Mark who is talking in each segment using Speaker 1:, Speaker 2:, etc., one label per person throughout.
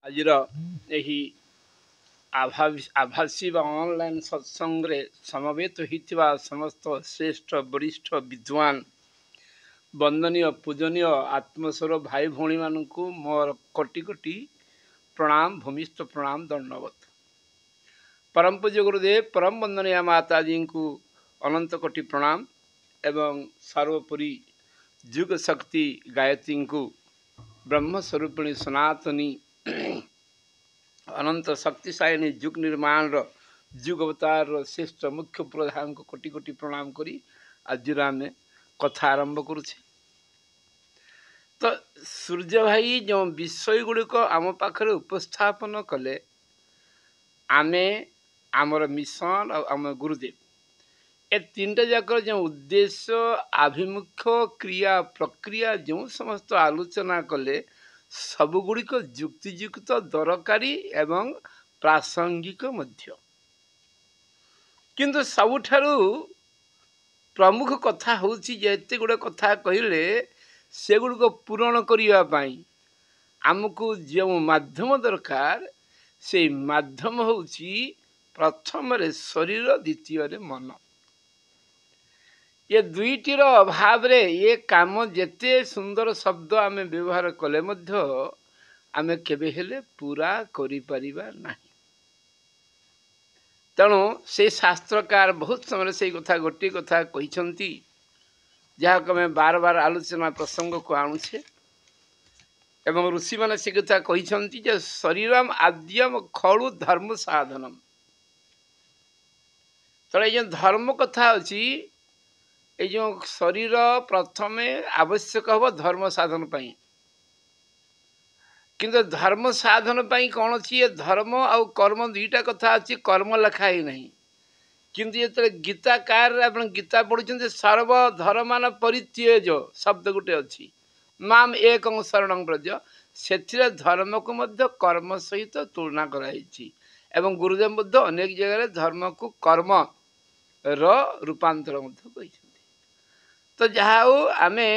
Speaker 1: ଆଜିର ଏହି ଆଭାସୀ ବା ଅନଲାଇନ୍ ସତ୍ସଙ୍ଗରେ ସମବେତ ହୋଇଥିବା ସମସ୍ତ ଶ୍ରେଷ୍ଠ ବରିଷ୍ଠ ବିଦ୍ୱାନ ବନ୍ଦନୀୟ ପୂଜନୀୟ ଆତ୍ମସ୍ୱର ଭାଇ ଭଉଣୀମାନଙ୍କୁ ମୋର କୋଟି କୋଟି ପ୍ରଣାମ ଭୂମିଷ୍ଠ ପ୍ରଣାମ ଦଣ୍ଡବତ। परम पूज्य गुरुदेव परम वंदनीय माताजी को अनंत कोटि प्रणाम एवं सर्वोपरि जुग शक्ति गायत्री को ब्रह्म स्वरूपिणी सनातनी अनंत शक्तिशायिनी जुग निर्माण जुग अवतार श्रेष्ठ मुख्य प्रधान को कोटि कोटि प्रणाम करी आज आम कथा आरंभ करुचे। तो सूर्य भाई जो विषय गुड़िक आम पाखे उपस्थापन कले आमे आमर मिशन और आम गुरुदेव ए तीन जाक जो उद्देश्य आभिमुख्य क्रिया प्रक्रिया जो समस्त आलोचना कले सबुगुड़िक युक्तियुक्त दरकारी एवं प्रासंगिक मध्य किंतु सबुठारु प्रमुख कथा होची जेते गुड़े कथा कहले सेगुड़िक पूरण करने आमको जो माध्यम दरकार से माध्यम होची प्रथम रे शरीर द्वितीय रे मन। ये दुईटीर अभाव रे ये काम जेते सुंदर शब्द आमे व्यवहार कले मध्य आमे केबे हेले पूरा करि परिबा नाही। तेणु से शास्त्रकार बहुत समय से कथा गोटे कथा कहिसंती जहाँ आमे बार बार आलोचना प्रसंग को आणुछे एवं ऋषि माने से कथा कहिसंती जे शरीरम आद्यम खलु धर्म साधनम। तो ये धर्म कथा अच्छी ये जो शरीर प्रथमे आवश्यक हम धर्म साधन पाई किंतु धर्म साधन पाई कौन अच्छी ये धर्म और कर्म दुईटा कथा अच्छी कर्म लिखा ही नहीं किंतु ये गीताकार आप गीता पढ़ुं सर्व धर्मान परित्यज शब्द गोटे अच्छी माम एक शरण ब्रज से धर्म को मध्य कर्म सहित तुलना कराई एवं गुरुदेव अनेक जगह धर्म को कर्म रूपांतर तो जहाँ आमे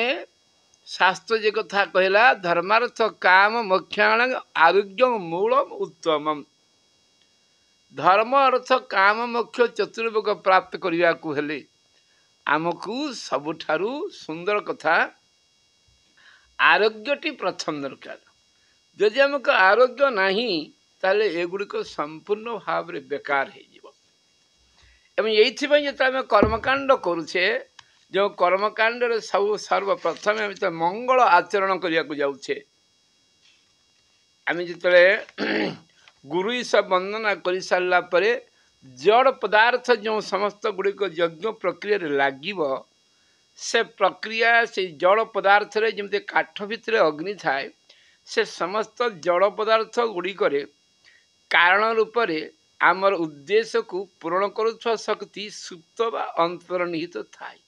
Speaker 1: शास्त्र जे कथा कहला धर्मार्थ काम मोक्षाण आरोग्य मूलम उत्तम धर्म अर्थ काम मोक्ष चतुर्भुग प्राप्त करने को हेले आमको सबुठारु सुंदर कथा आरोग्यटी प्रथम दरकार। जदि आमको आरोग्य नहीं ताले एगुड़िक संपूर्ण भाव रे बेकार है एवं ये जो कर्मकांड करुचे जो कर्मकांड सब सर्वप्रथम तो मंगल आचरण करने को जाऊे आम जो गुरु सब वंदना कर सारा पर जड़ पदार्थ जो समस्त गुड़िक यज्ञ प्रक्रिया लगे से प्रक्रिया से जड़ पदार्थ रे जमते काठ भितर अग्नि थाए से समस्त जड़ पदार्थ गुड़िक कारण रूप आमर उद्देश्य को पूरण करुवा शक्ति सुप्त व अंतर्निहित थाए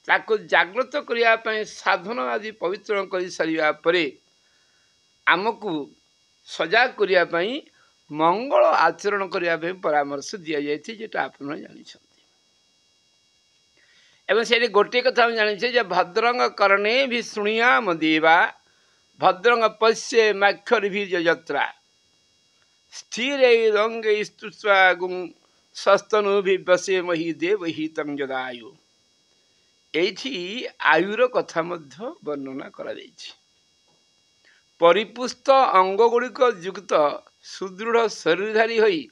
Speaker 1: ताको जागृत करने साधन आदि पवित्र कर सारा पर आमको सजाग करने मंगल आचरण करने परामर्श दि जाता आप जानी एवं से गोटे कथा जानी भद्रंग कर्णे भी शुणियाम देवा भद्रंग पश्ये माक्षर भी जत्रा स्थिर रंग सस्तनु भी बसे मही देव ही तंग जदायु एठी आयुर कथा मध्य वर्णना करा जायछि। परिपुष्ट अंग गुड़िक युक्त सुदृढ़ शरीरधारी होई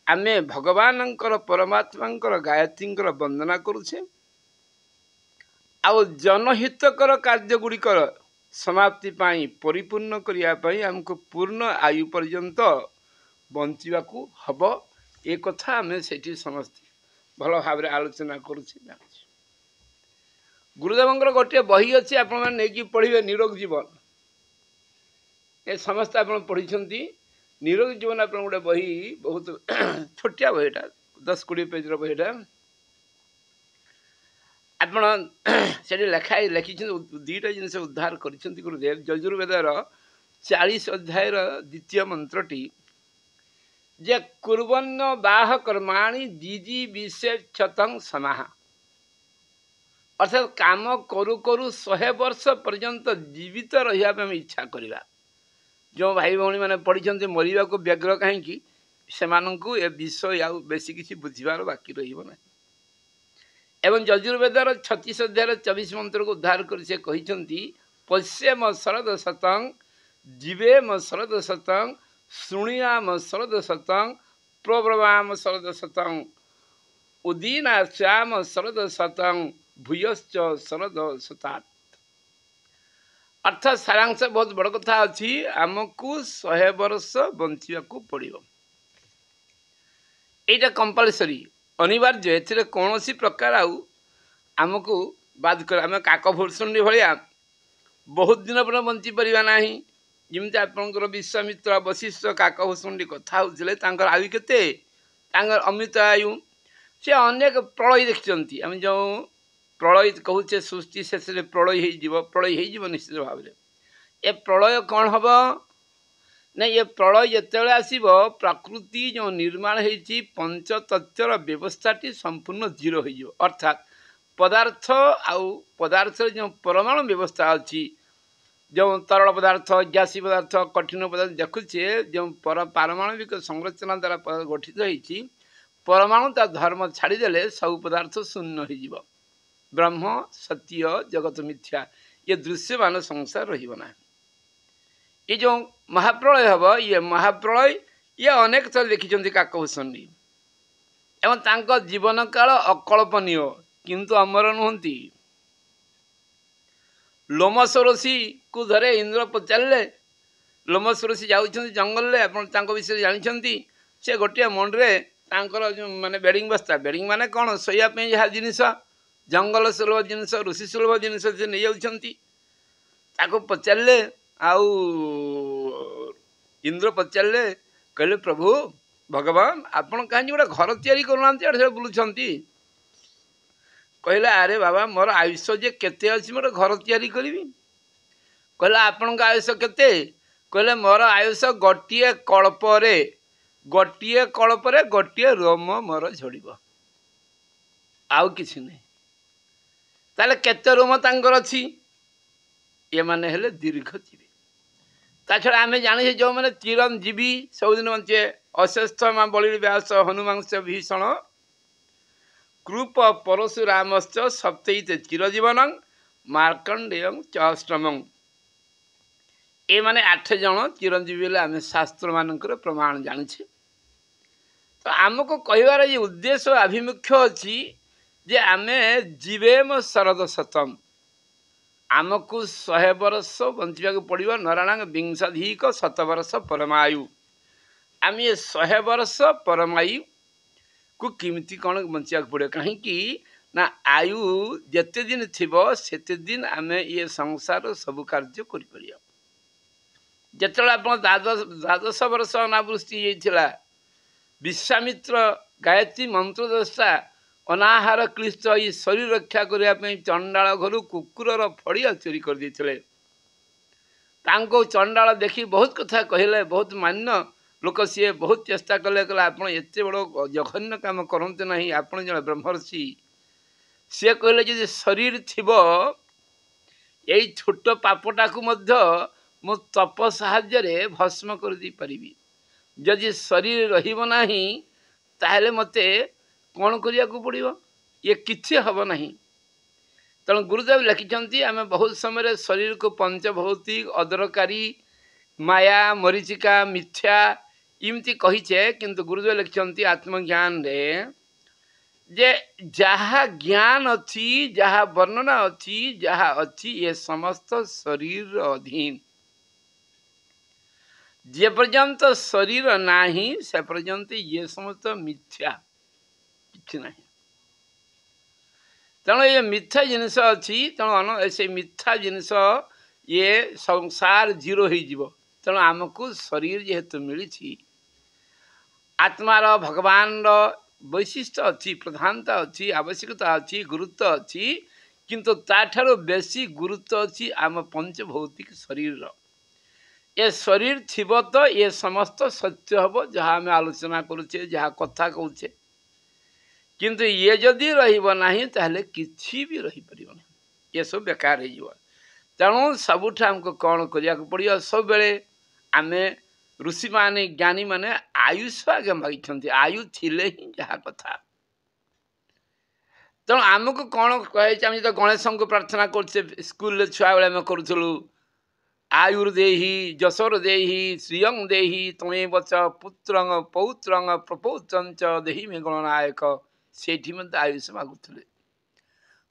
Speaker 1: आमे भगवानंकर परमात्मांकर गायत्रींकर वंदना करुछे आ जनहितकर कार्य गुड़िकर समाप्ति पाई परिपूर्ण करिया पाई हमको पूर्ण आयु पर्यंत बंचिबा को हब ए कथा आमे सेठी समस्त भल भाव आलोचना करुछे। गुरुदेवंकर गोटे बही अच्छी आप पढ़े निरोग जीवन ए समस्त आप पढ़ी निरोग जीवन आप गोटे बही बहुत छोटिया बहीटा 10-20 पेज बहीटा आप लेखाई लिखी दुईटा जिनस उद्धार कर गुरुदेव यजुर्वेदर 40 अध्याय द्वितीय मंत्रटी जे कुर्वन्न बाह कर्माणि जीजी विषेक्षतं समाह अर्थात काम करू करू 100 वर्ष पर्यंत जीवित रहा इच्छा करवा जो भाई भौणी मैंने पढ़ी मरिबा को व्यग्र कहीं सेमानंकु ए विषय आउ बेसी किसी बुझिबार बाकी रहिबो ना। एवं यजुर्वेदर 36 अध्याय 24 मंत्र को उद्धार कर से कहिसंती पश्येम शरद शतं जीवेम शरद शतं शृणुयाम शरद शतं प्रब्रवाम शरद शतं उदीना श्याम शरद शतं भूयश्च शरद शतात्। अर्थात सारांश बहुत बड़ कथा अच्छी आमको 100 वर्ष बंचा पड़ो यहाँ कंपलसरी अनिवार्य ए कौन प्रकार आमको बाद कर आम काकभूषणी भाया बहुत दिन पर बंची पारा ना जमी आपंकर विश्वामित्र वशिष्ठ काकभूषणी कथा होते आयु केते अमृत आयु से अनेक प्रलय देखी आम जो प्रलय कहूचे सृष्टि शेष प्रलय हो निश्चित भाव में ए प्रलय कौन हम ना ये प्रलय जिते आसब प्रकृति जो निर्माण होती पंचतत्वर व्यवस्थाटी संपूर्ण जीरो हो अर्थात पदार्थ आउ पदार्थ जो परमाणु व्यवस्था अच्छी जो तरल पदार्थ गैसी पदार्थ कठिन पदार्थ देखुचे जो पारमाणविक संरचना द्वारा गठित होती परमाणु ता धर्म छाड़देले सब पदार्थ शून्य हो ब्रह्म सत्य जगत मिथ्या ये दृश्यमान संसार रहा। ये जो महाप्रलय हम ये महाप्रलय ये अनेक थर देखी काकभूषणी एवं जीवन काल अकल्पनीय किंतु अमर नुहति। लोमस ऋषि को धरे इंद्र पचारे लोमस ऋषि जाऊँ जंगल आप विषय जानते से गोटे मंडे जो माने बेडिंग बस्ता बेडिंग माने कौन शोयापी जहाँ जिनिस जंगल सुलभ जिनस ऋषि सुलभ जिनस से नहीं जाऊँ पचारे आउ इंद्र पचारे कहले प्रभु भगवान आपण कहीं गोटे घर तैयारी करूना बुलूंट कहला अरे बाबा मोर आयुष्य जे केते अच्छी मोर घर तैयारी करी कहला आपण आयुष्य केते कहले मोर आयुष्य गोटे कल्परे गोटे रोम मोर झड़ आउ किसी नहीं ताले केते रोम तांकर अच्छी ये माने हेले दीर्घ जीवी ता छड़ा आम जाने जो मैंने चिरंजीवी सबुदिन बंचे अश्वस्थ माँ बलि व्यास हनुमांश भीषण कृप परशुरामश्च सप्तैत चिरजीवन मार्कंडेय चाष्टम ये माने 8 जन चिरंजीवी आम शास्त्र मानकर प्रमाण जानी तो आमको कहबार ये उद्देश्य आभिमुख्य अच्छी जे आमे जीवेम शरद शतम आमको 100 वर्ष बंचा पड़ो नराणांग विंशाधिक 100 वर्ष परमायु आम ये 100 वर्ष परमायु को किमिति कौन बंचा पड़ो कहीं ना आयु जिते दिन थिबो सेते दिन आम ये संसार सब कार्य कर जिते आप द्वादश वर्ष अनावृष्टि होता विश्वामित्र गायत्री मंत्रदृष्टा अनाहार क्लिष्ट ये शरीर रक्षा करने चंडाल घर कुकुर फड़िया चोरी कर देते चंडाल देखी बहुत कथा कहले बहुत मान्य लोक सी बहुत चेष्टा कले आप एत बड़ जघन्य काम करते ना आप जन ब्रह्मर्षि सी कहले जो शरीर थिब यही छोट पापटा को मु तप साहाय्य भस्म कर दी पारिबी जदि शरीर रहिबो नाही ताहले मते कौन करिया को पड़ो ये किसी हम ना तेणु गुरुदेव लिखिं आम बहुत समय शरीर को पंचभौतिक अदरकारी माया मरीचिका मिथ्या इमती कहीचे किंतु गुरुदेव लिखिं आत्मज्ञान रे जे जहा ज्ञान अच्छी जहा वर्णना अच्छी जहा अच्छी ये समस्त शरीर अधीन जे पर्यंत शरीर नाही से पर्यंत ये समस्त मिथ्या किसी ना तेणु ये मिथ्या जिनस अच्छी तेणु से मिथ्या जिनस ये संसार जीरो हो तेणु आमको शरीर जेहेतु मिली आत्मार भगवान वैशिष्ट अच्छी प्रधानता अच्छी आवश्यकता अच्छी गुरुत्व अच्छी किंतु ताठारो बेसी गुरुत्व अच्छी आम पंचभौतिक शरीर ये शरीर थिब तो ये समस्त सत्य हम जहाँ आम आलोचना करुचे जहाँ कथा कहचे किंतु ये जदि रहिबो नाही ताहले किछि भी रही परिबो नहीं ये सब बेकार हो तेणु सबुठ आमको कौन करिया पड़ो सब बेले आमे ऋषि माने ज्ञानी माने आयुष आगे मागिछन्ति आयु थिले ही जहा कथा तेणु आमको कौन कहे आम जो गणेश को प्रार्थना कर स्कूल छुआ बेले आम करूँ आयुर्देही जशोर देही श्रियं देही तमे बच पुत्रंग पौत्रंग प्रपौत्रंच देही में गणनायक से आयुष मागुले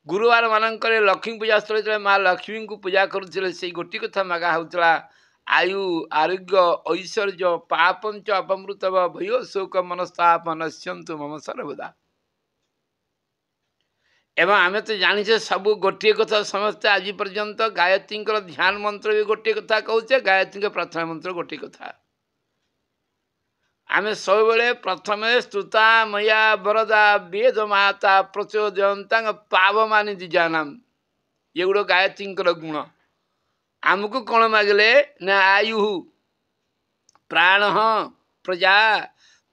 Speaker 1: गुरुवार मानक लक्ष्मी पूजा स्थल माँ लक्ष्मी को पूजा करुले से गोटी कथा मागा होता आयु आरोग्य ऐश्वर्य पापंच अपमृत भय शोक मनस्ताप नश्यंतु मम सर्वदा एवं आम तो जाने सब गोटे कथा समस्ते आज पर्यंत गायत्री ध्यान मंत्र भी गोटे कथा कहचे गायत्री प्रार्थना मंत्र गोटे कथा आम सब बेले प्रथम स्तुता मया वरदा वेद माता प्रचोदयंता पाव मानी दिजानाम ये गुड़ गायत्री गुण आमको कौन मागले ना आयु प्राण प्रजा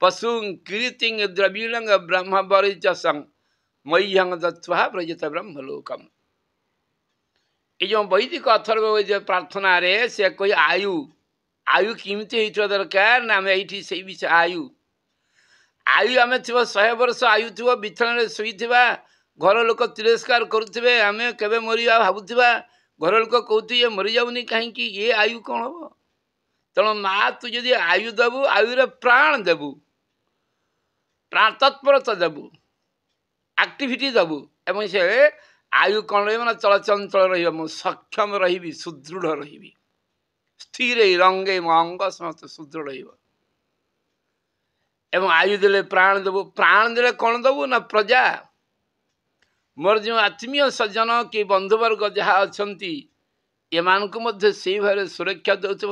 Speaker 1: पशु कीर्ति द्रवीण ब्रह्म बरिचसंग मह्यंग दत्वा व्रजत ब्रह्मलोकम ये जो वैदिक अथर्व प्रार्थना रे से कोई आयु आयु किमती हो दरकार ना आम ये से विषय आयु आयु आम थी 100 वर्ष आयु थी बिछण शोई घर लोक तिरस्कार करुवे आम के मरिया भावुवा घर लोक कहते ये मरी जाऊनी कहीं ये आयु कौन हम तेणु माँ तू जदि आयु देबू आयुरे प्राण देबू प्राण तत्परता देबू एक्टिविटी देबू एवं से आयु कौन रहा चलचंचल रही सक्षम रही सुदृढ़ रही स्थिर रंगे मो अंग समस्त सुदृढ़ एवं आयु देले प्राण देबू प्राण देले कौन देबू ना प्रजा मोर जो आत्मीय सज्जन कि बंधुवर्ग जहाँ अच्छा एमानकु मध्य से भाव सुरक्षा देउछु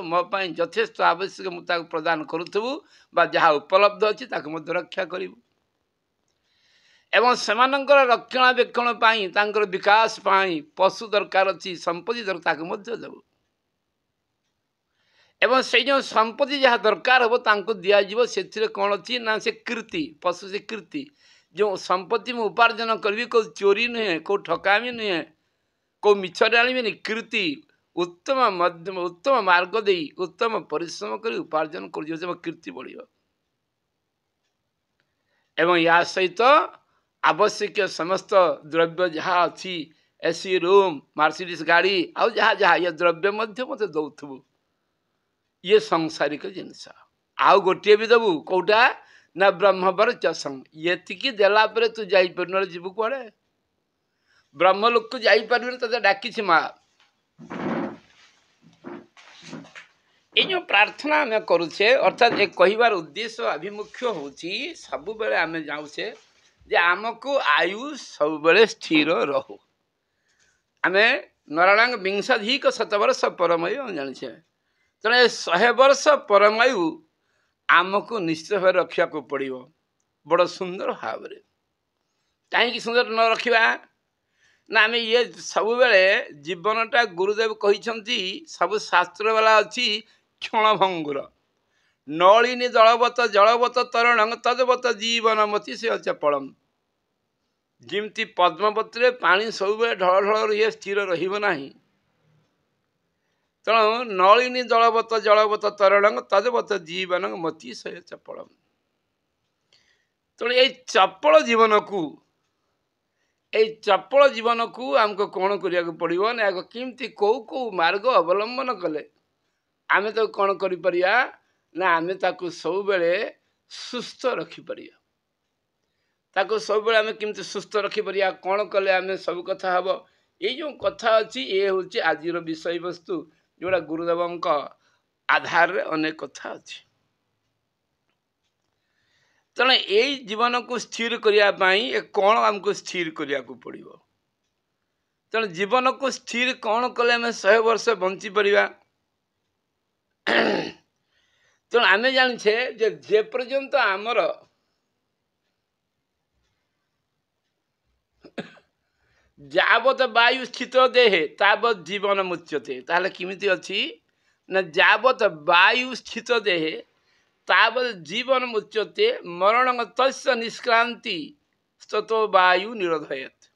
Speaker 1: मो यथेष्ट आवश्यक मुझे प्रदान करूथबु बा जहाँ उपलब्ध अच्छी रक्षा करूँ एवं सेमानंकर रक्षणाबेक्षण पाई तांकर विकास पाई पशु दरकार अच्छी संपत्ति दरकार देबू एवं से जो संपत्ति जहाँ दरकार हम तांको दिज्व से कौन अच्छी ना से कीर्ति पशु से कीर्ति जो संपत्ति में उपार्जन करी को चोरी नुहे को ठकामी नुहे को मिछरे आनी कीर्ति उत्तम मध्यम उत्तम मार्ग दे उत्तम परिश्रम कर उपार्जन कर कीर्ति बढ़ एवं या सहित आवश्यक समस्त द्रव्य जहाँ अच्छी एसी रूम मर्सिडीज गाड़ी आउ जहाँ जहाँ ये द्रव्य मत दौथबू ये सांसारिक जिनस आउ गोटे भी देबू कौटा ना ब्रह्मवर चसंग ये देला पर तू जापर जीव कड़े ब्रह्मलोक को जापर ते डाकी माँ ये जो प्रार्थना आम करुचे अर्थात एक कहबार उद्देश्य आभिमुख्य हूँ सब बेले आम जाऊे जे आमको आयु सब बेले स्थिर रहू आम नारायण विंशाधिक शतवर्ष परमायु जाने तेना 100 वर्ष परमायु आमको निश्चित भाव रखा पड़ो बड़ सुंदर भाव कहीं सुंदर न रखा ना आम ये सब बेले जीवनटा गुरुदेव कहते सब शास्त्र वाला अच्छी क्षणभंगुर नलिनी दलवत जलवत तरण तदवत जीवन मती से चपलम जमती पद्मपत्र पानी सब बेले ढल ढल रही स्थिर रहा तेणु नलिनी दलवत जलवत तरण तदवत जीवन मती से चपलम तेणु ये चपल जीवन को आमको कौन करिया पड़ो ना किमती कौ कौ मार्ग अवलंबन कले आमे तो कौन करिया ना आमे ताकू सब बेले सुस्थ रखिपर ताकू सब बेले आमे किमती सुस्थ रखिपर कौन कले आमे सब कथा हम ये जो कथा अच्छी ये हूँ आज विषय वस्तु जोड़ा गुरुदेव आधार रे अनेक कथा अच्छी तेना यही जीवन को स्थिर करने कौन आमको स्थिर करने को पड़ो तेणु जीवन को स्थिर कौन कले आम 100 वर्ष बंची परिवा तेणु आम जाने जे पर्यंत आमर जावत वायु स्थित देहे तावत जीवन मुच्यते ताहले किमिति अछि ना जावत वायु स्थित देहे तावत जीवन मुच्यते मरण तस्य निष्क्रांति स्ततो वायु निरोधयत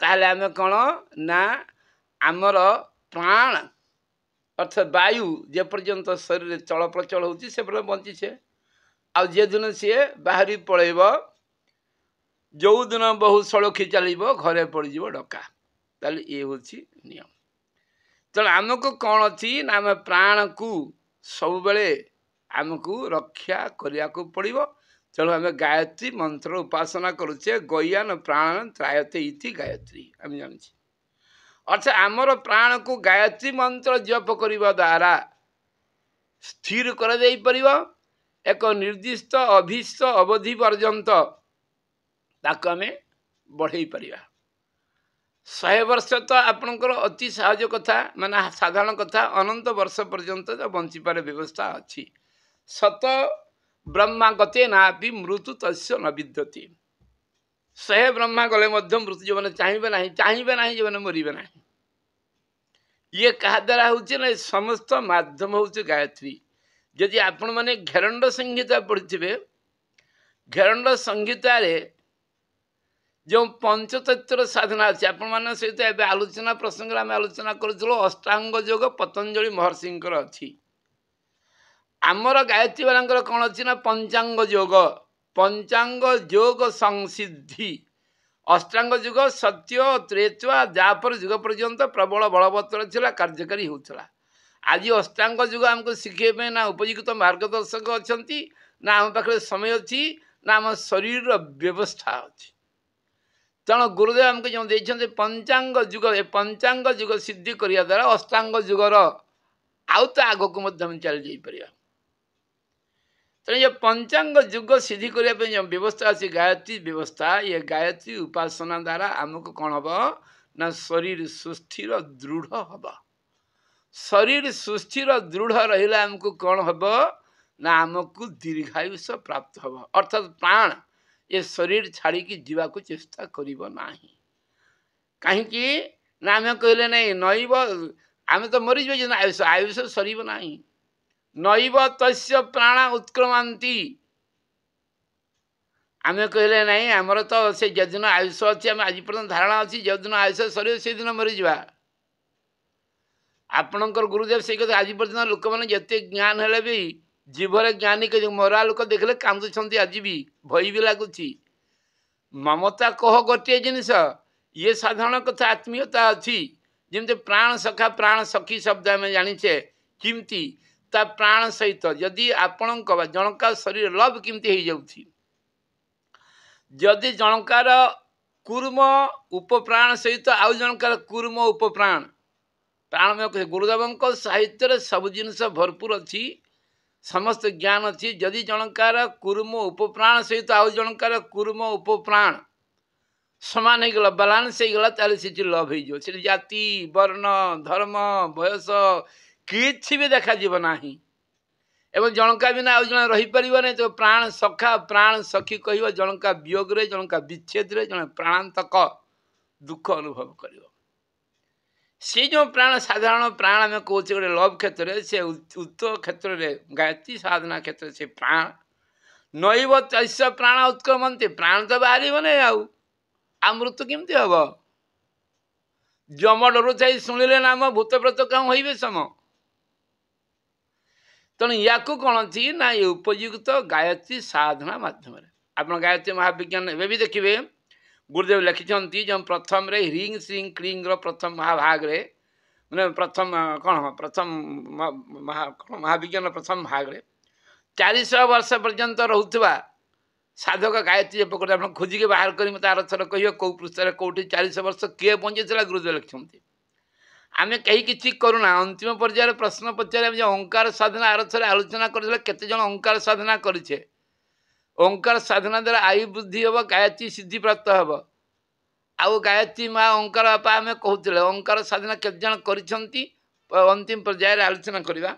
Speaker 1: ताहले आम कौन ना आमर प्राण अर्थात वायु जे पर्यंत शरीर चलप्रचल होची से पर्यंत बंचीछे आ जे दिन सी बाहरी पलैब जो दिन बहु सड़खी चलो घरे पड़ज डका ताले ये हूँ नियम। तेणु आमको कौन अच्छी ना आम प्राण को सब बेले आमको रक्षा करने को पड़ो। तेणु आम गायत्री मंत्र उपासना करुचे गयान प्राण त्रायते इति गायत्री आम जानी। अर्थात आमर प्राण को गायत्री मंत्र जप करने द्वारा स्थिर कर दे परिबो। एक निर्दिष्ट अभीष्ट अवधि पर्यंत ताको आम बढ़ई परिबा। 100 वर्ष तो आपणकर अति सहज कथा माने साधारण कथा अनंत वर्ष पर्यंत तो बंची पारे व्यवस्था अच्छी। सत ब्रह्मा गते नापि मृत्यु तस्य न विद्यते। 100 ब्रह्मा गले मध्य मृत्यु जो मैंने चाहिए ना जो मैंने मरबे ना। ये क्या द्वारा हूँ समस्त माध्यम हूँ गायत्री। जदि आपण मैंने घेरंड संहिता पढ़िथे घेरंड संहिता जो पंचतत्वर साधना अच्छे आपण मान सहित आलोचना प्रसंग आम आलोचना करूँ अष्टांग योग पतंजलि महर्षि अच्छी। आमर गायत्री वाला कौन अच्छी ना पंचांग योग संसिद्धि अष्टांग युग सत्य त्रेत्वा द्वापर युग पर्यंत प्रबल बलवत्तर था कार्यकारी होता। आज अष्टांग युग आमको शिखे ना उपयुक्त मार्गदर्शक अच्छा ना आम पाखे समय अच्छी ना आम शरीर व्यवस्था अच्छी। तेणु गुरुदेव आमको जो देखते पंचांग युग पंचांग युग सिद्धि करने द्वारा अष्टांग युगर आउ तो आग को चल जापर। तेणु ये पंचांग युग सिद्धि करने जो व्यवस्था अच्छी गायत्री व्यवस्था ये गायत्री उपासना द्वारा आमको कौन हम ना शरीर सुस्थिर दृढ़ हम। शरीर सुस्थिर दृढ़ रहा आमको कौन हम ना आमको दीर्घायुष प्राप्त हम। अर्थात प्राण ये शरीर छाड़ी जावाक चेष्टा करिबो नाही। कहीं ना आम कहले नहीं नईब आम तो मरीज आयुष आयुष सरीब नाही। नईब तस्य प्राण उत्क्रमंती आम कहले नहीं आमर तो से जदिन आयुष अच्छी आम आज पर्यटन धारणा अच्छी जो दिन आयुष सर से दिन मरीजा। आपणकर गुरुदेव से कथा आज पर्यटन लोक मैंने जिते ज्ञान है भी जीवरे ज्ञानी के मरा लोक देखले कांदुंट आज भी भय भी लगुच। ममता कह गोटे जिनस ये साधारण कथा आत्मीयता अच्छी जमी प्राण सखा प्राण सखी शब्द आम जाचे किमती ता प्राण सहित जदि आपण जनका शरीर लव किमती हो जाऊँ जदि जनकार कूर्म उपप्राण सहित आउ जनकार कूर्म उपप्राण प्राण में कहे गुरुदेव साहित्य सब जिनस भरपूर अच्छी समस्त ज्ञान अच्छी। जदि जनकार कूर्म उपप्राण सहित आउ जनकार कूर्म उपप्राण समान हो गला बालांस हो गला ताले से लव हो जाति वर्ण धर्म बयस किछि भी देखा जीव नाही एवं जनका बिना आउ जन रही परिबो नहीं। तो प्राण सखा प्राण सखी कहिबो जनका वियोग रे जनका विच्छेद रे जन प्राणांतक दुख अनुभव करिवो। से जो प्राण साधारण प्राण आम कहे गोटे लव क्षेत्र से उच्च क्षेत्र में गायत्री साधना क्षेत्र से प्राण नईब तस्य प्राण उत्क्रमंते प्राण तो बाहर नहीं आ मृत्यु केमती हम। जम डर चाहे शुणिले नाम भूत प्रेत क्या हो सम। तेणु या कौन अच्छी ना ये उपयुक्त गायत्री साधना माध्यम आप गायत्री महाविज्ञान एवं भी देखिए गुरुदेव लिखिं जो प्रथम रे ह्रीं श्रीं क्लीं प्रथम महाभाग रे मैंने प्रथम कौन प्रथम महाविज्ञान प्रथम भाग रे 400 वर्ष पर्यंत रुवा साधक गायत्री जप कर आप खोजिके बाहर कर मत आर थर कह कौ पृष्ठ कौटी 400 वर्ष किए पहुँचे गुरुदेव लिखिं। आम कहीं किसी करूना अंतिम पर्यायर प्रश्न पचारे जो ओंकार साधना आर थर आलोचना कर केते जन ओंकार साधना करें ओंकार साधना द्वारा आयु वृद्धि हम गायत्री सिद्धि प्राप्त हम। आउ गायत्री माँ ओंकार बापा आम कहते ओंकार साधना केते जन करिसेंती अंतिम पर्यायर आलोचना करवा।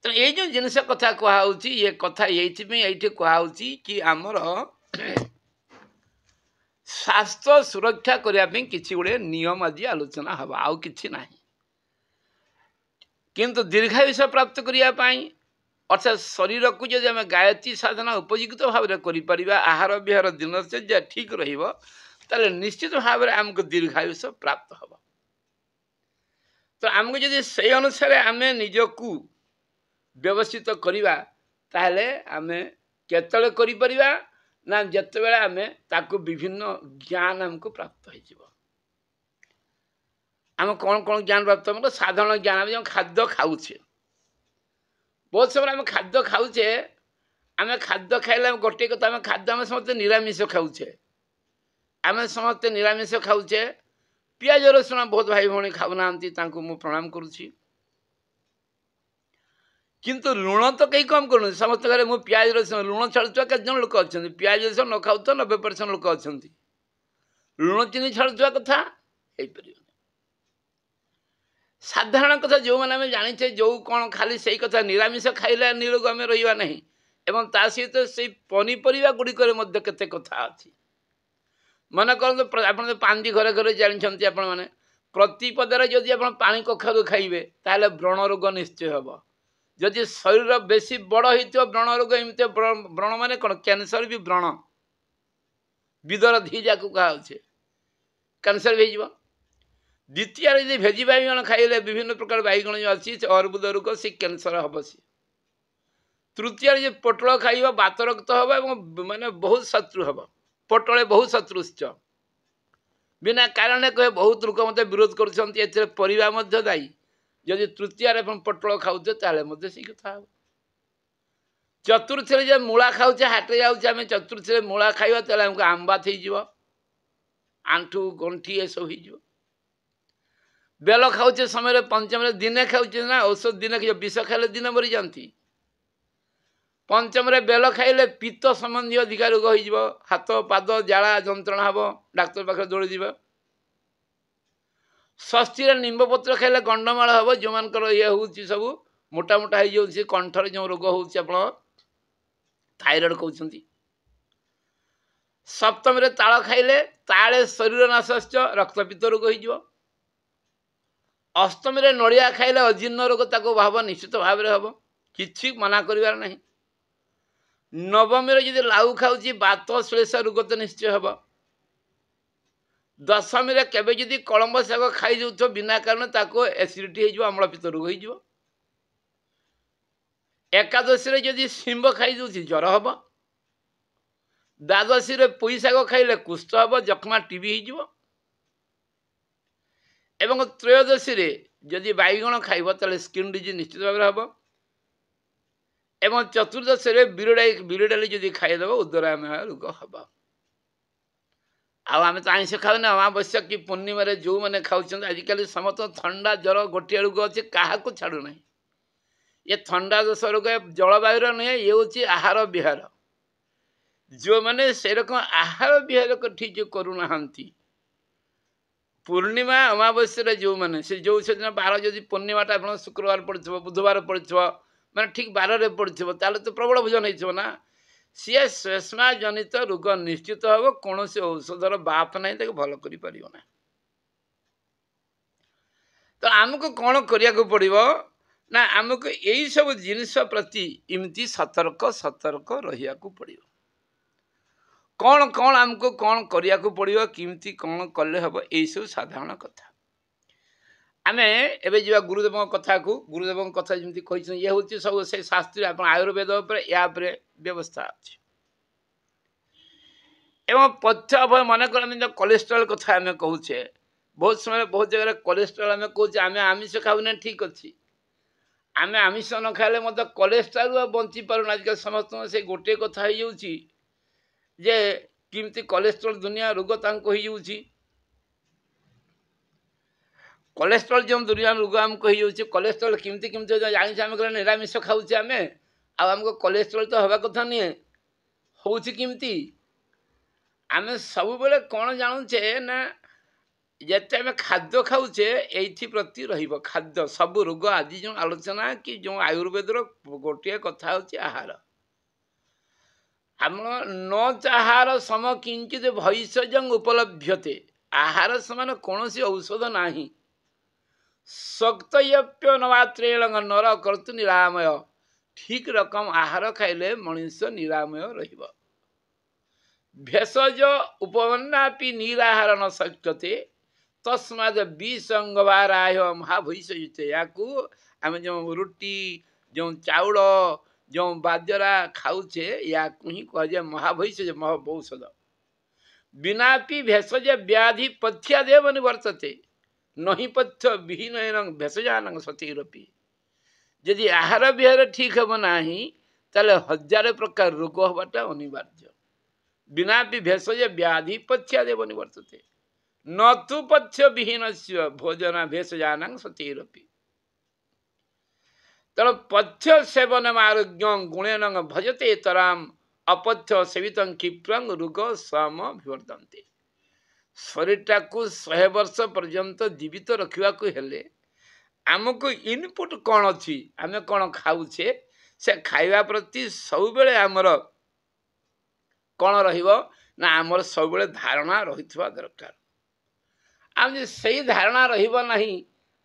Speaker 1: तो ये जो जिनस कथा कहुची ये कथा ये कहुची कि आमर स्वास्थ्य सुरक्षा करने किसी गुड़े नियम आज आलोचना हम आउ कि ना किंतु दीर्घायुष प्राप्त करने अर्थात शरीर को जब आम गायत्री साधना उपयुक्त भाव में आहार विहार दिनचर्या ठीक रहित निश्चित भाव में आमको दीर्घायुष प्राप्त हम। तो आमको जदि से अनुसार आम निजकू व्यवस्थित करवा ताहले आमे केतले करि परिबा ना जते बेला आमे ताको विभिन्न ज्ञान हमको प्राप्त हो जिवो। आम कौन कौन ज्ञान प्राप्त मतलब साधारण ज्ञान आम खाद्य खाऊे बहुत समय आम खाद्य खाऊे आम खाद्य खाइले गोटे कथा आम खाद्य आम समस्त निरामिष खाऊे आम समस्त निरामिष खाऊे पियाज रसुण बहुत भाई भौणी खाऊना मु प्रणाम करुछि किंतु लुण तो कहीं कम कर समस्त घर मुझे पियाज रसुण लुण छाड़ुआ केत लोक अच्छा पियाज रसुण न खाऊ तो 90% लोक अच्छा लुण चीनी छाड़ुआ कथा हो पार साधारण कथा जो मैंने जाचे जो कौन खाली से कथा निरामिष खाइले निरोग आम रहा ना एवं ता सहित से पनीपरिया गुड़िक केते कथा अच्छी मन कर आप पांदी घरे घरे जानते आपण मैंने प्रति पदार जदि आप पानी कखारू खाइबे ताहले व्रण रोग निश्चय हम जदि शरीर बेसी बड़ हो व्रण रोग एमती व्रण मान कौन कैंसर भी व्रण विदर धीजा को कहे कैंसर भी हो द्वितीय यदि भेजी बैगण खाइले विभिन्न प्रकार बैगण जो अच्छी अर्बुद रोग से कैंसर हम सी तृतीय जो पोटल खाइबा बात रक्त हम माने बहुत शत्रु हम पोटले बहुत शत्रुश्च बिना कारण कहे बहुत लोक मत विरोध कर दायी जदि तृतीय पोटल खाऊे ताले से कथा चतुर्थ जो मूला खाऊे हाटे जाऊे चतुर्थ मूला खाइबा ताले हमको आंबात हो आंठू गंठी ये सब हो बेल खाऊे समय पंचम दिने खाऊे ना औषध दिने विष खाइले दिन मरी जाती पंचम बेल खाइले पित्त संबंधी अधिका रोग हो हाथ पाद जाला जंत्रणा हम डाक्तर पाखे दौड़ी षष्ठी निम्ब पत्र खाइले गंडमाल हम जो मान ये हूँ सब मोटा मोटा हो कंठर जो रोग हो थायरॉइड कहते सप्तम ताल खाइले ताले शरीर नाश रक्तपित्त रोग हो अष्टमी नड़िया खाइले अजीर्ण रोग ताको भाव निश्चित भाव में हम कि मना कर ना नवमी जदि लाउ खाऊँ बात श्लेष रोग तो निश्चय हम दशमी केवे जदि कलम्ब शाग खाई जाऊ बिना कारण ताको एसिडिटी हो अम्लपित्त रोग हो एकादशी जदि शिंब खाई जाऊँ ज्वर हम द्वादशी पुई शाग खाइले कुष्ठ हम जख्मा टीबी हो एवं त्रयोदशी जदि बैगण खाइब ताले स्किन डिजीज निश्चित भाव हम एवं चतुर्दशी बिरडाली जदि खाईदेव उदराम रोग हम आम तो आईष खाऊ ना अमावस्या कि पूर्णिम जो मैंने खाऊँ आजिकल समस्त थंडा ज्वर गोटे रोग अच्छे क्या छाड़ूना ये थंडा दोष रोग जलवायु नुहे ये हूँ आहार विहार जो मैंने से रकम आहार विहार ठीक करूना पूर्णिमा अमावस्या जो मैंने से जो से दिन बार जदि पूर्णिमाटा आप शुक्रवार पड़ो बुधवार पड़ो मैंने ठीक बारे पड़ो ताले तो प्रबल भोजन हो ना सी श्लेष्मा जनित रोग निश्चित हम कौन से औषधर बाप ना भल कर तो आमको कौन करने पड़ो ना आमको यही सब जिनिस प्रति इमती सतर्क सतर्क रहा पड़ो कौन कौन आमको कौन करने पड़ो किमती कौन कले हम यही सब साधारण कथा आम एवं जा गुरुदेव कथा को गुरुदेव कथा जमी कही ये हूँ सब से शास्त्री आप आयुर्वेद या व्यवस्था अच्छी एवं पथ्य अभय मन कर कोलेस्ट्रॉल कथा आम कहूचे बहुत समय बहुत जगह कोलेस्ट्रॉल आम कहूँ आम आमिष खाऊना ठीक अच्छे आम आमिष न खाइले मत कोलेस्ट्रॉल बंची पारुना आजकल समस्त से गोटे कथा हो जे किमती कोलेस्ट्रॉल दुनिया रोग तांको हो कोलेस्ट्रॉल जो दुनिया रोग आमको हो कोलेस्ट्रॉल किमती किमती जानी आम कह निरामिष खाऊे आम आमको कोलेस्ट्रॉल तो हवा कथा नुहे हूँ किमती आम सब बेले कौन जानूचे ना जिते आम खाद्य खाऊे ये प्रति खाद्य सब रोग आज जो आलोचना कि जो आयुर्वेद गोटे कथा हूँ आहार आम न चाहार सम किंचित भैषज उपलभ्यते आहार समान कौन सी औषध नाही शक्तयप्य नवात्रेण नर कर्तु निरामय ठीक रकम आहार खाइले मनुष्य निरामय रहिब भेषज उपन्नापि निराहार न शक्यते तस्माद विसंगवाराय महाभैष या आम जो रुटी जो चाउल जो बाजरा खाऊे या ही कह महाभैष महबौषध बिना भेषज व्याधि पथ्यादेव निवर्तते नहीं पथ्य विहीन भेषजान सतीरपी यदि आहार विहार ठीक हम ना ताले हजार प्रकार रोग हवाटा अनिवार्य बिना भेषज व्याधि पथ्यादेव निवर्तते न तो पथ्य विहीन भोजन भेषजान सतीरपी तेणु पथ्य सेवन आरोग्य गुणेन भजते तराम अपथ्य सेवित क्षिप्रंग रोग सम विवर्तन्ते शरीरटा को 100 वर्ष पर्यंत जीवित रखा हेले आमको इनपुट कौन अच्छी आम कौन खाऊे से खाइबा प्रति सब बेले आमर कौन ना आमर सब बेले धारणा रही दरकार आम से धारणा रही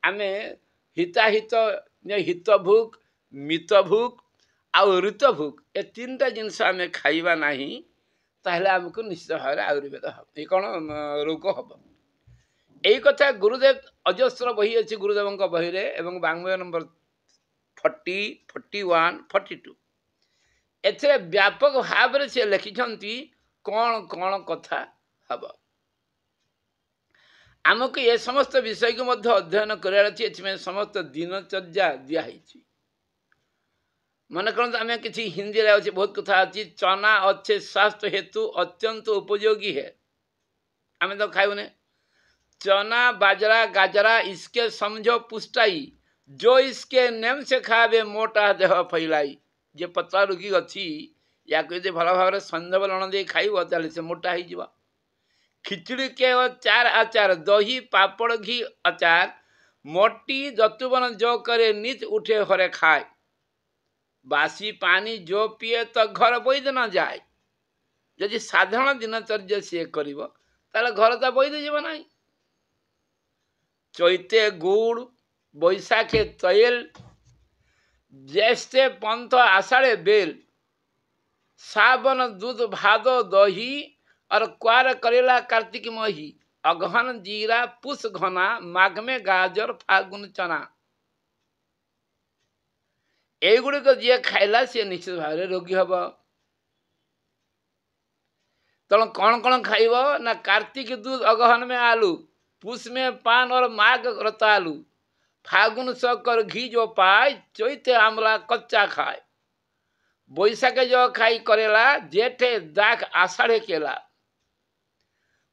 Speaker 1: आम हिताहित हितभुक मितभुक आउ ऋतभुक ए 3टा जिनस आम खाइबा नहीं ताहले आमको निश्चित भाव आयुर्वेद हम ये कौन रोग हम यही कथा गुरुदेव अजस्र बही अच्छी गुरुदेव बही एवं बांग्मय नंबर 40, 41, 42 एथे व्यापक भाव से लिखिं कौन कौन कथा हम आमको ये समस्त विषय को मध्य अध्ययन करार अच्छे समस्त दिनचर्या दिखाई मन कर आम कि हिंदी अच्छे बहुत कथा अच्छी चना अच्छे स्वास्थ्य हेतु अत्यंत उपयोगी है आम तो खाऊने चना बाजरा गाजरा इसके समझो पुष्टाई जो इसके नेम से खावे मोटा देह फैलाई जे पतला रोगी अच्छी या भल भाव संदर्भ लण दे खाइब ताले से मोटा हो खिचड़ी के 4 आचार दही पापड़ घी अचार मोटी जतुबन जो करे नित उठे हरे खाए बासी पानी जो पिए तो घर बैद न जाए यदि साधारण दिनचर्या सी कर घर तो बैद जीव ना चैते गुड़ बैशाखे तैल ज्येष्ठे पंथ आषाढ़े बेल सावन दूध भादो दही और क्वार करेला कार्तिक मही अगहन जीरा पुष घना माघ में गाजर फागुन चना एगुड़िक जी खाइला सी निश्चित भाव रोगी हम तेणु कौन कौन खाइब ना कार्तिक दूध अगहन में आलू पुष में पान और माघ रतालू फागुन शक्कर घी जो पाए चैते आमला कच्चा खाए बैशाखे जो खाई करेला जेठे दाख आषाढ़े केला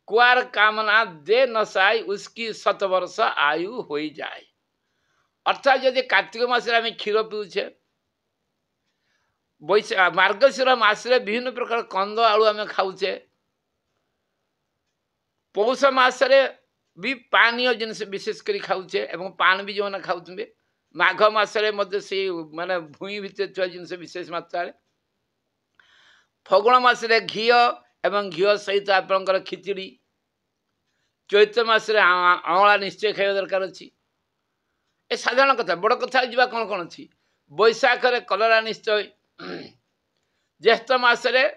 Speaker 1: कुआर कामना दे नसाई उसकी 7 वर्ष आयु हो जाए अर्थात यदि कार्तिक मास क्षीर पीछे मार्गशीर मासरे विभिन्न प्रकार कंद आलू आम खाऊे पौष मासरे भी पानीय जिनस विशेषकर खाऊे पान भी जो खाऊ माघ मासरे से माने भूई भितर जिनस विशेष मात्रा फगुण मासरे घी एवं घी सहित आपणकर खिचड़ी चैत मासरे अँला निश्चय खाଇବା दरकार अच्छी ए साधारण कथा बड़ कथा जा कौन कौन अच्छी बैशाखरे कलरा निश्चय ज्येष्ठ मासरे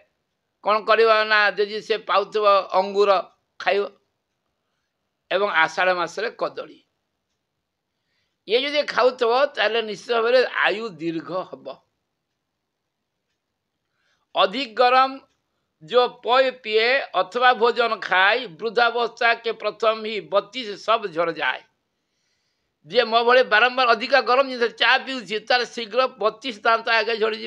Speaker 1: कौन करना ना यदि से पाउथब अंगूर खाइब एवं आषाढ़ मासरे कदली ये यदि खाउथब ताले निश्चित भाव आयु दीर्घ हम अधिक गरम जो पय पिए अथवा भोजन खाए वृद्धावस्था के प्रथम ही 32 सब झड़ जाए जे मो भले बारंबार अधिक गरम जिन चा पीऊँ तार शीघ्र 32 दांत आगे झड़ीज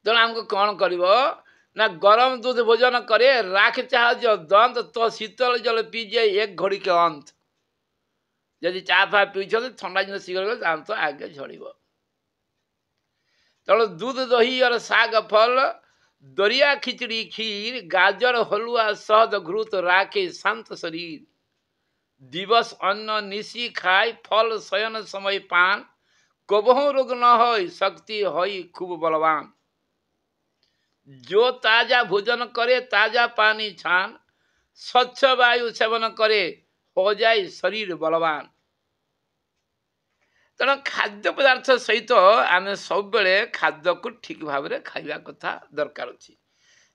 Speaker 1: तेणु आमको कौन कर ना गरम दूध भोजन करे राख चाह जो दंत तो शीतल जल पीजे 1 घड़ी के अंत यदि चा फा पी ठंडा जिन शीघ्र दांत आगे झड़ तेणु दूध दही और साग फल दरिया खिचड़ी खीर गाजर हलुआ शहद घृत राखे शांत शरीर दिवस अन्न निशी खाए फल शयन समय पान कबहू रोग न हो शक्ति होई खूब बलवान जो ताजा भोजन करे ताजा पानी छान स्वच्छ वायु सेवन करे हो जाए शरीर बलवान तेणु खाद्य पदार्थ सहित आम सब बेले खाद्य को ठीक भाव में खाइबा कथा दरकार अच्छी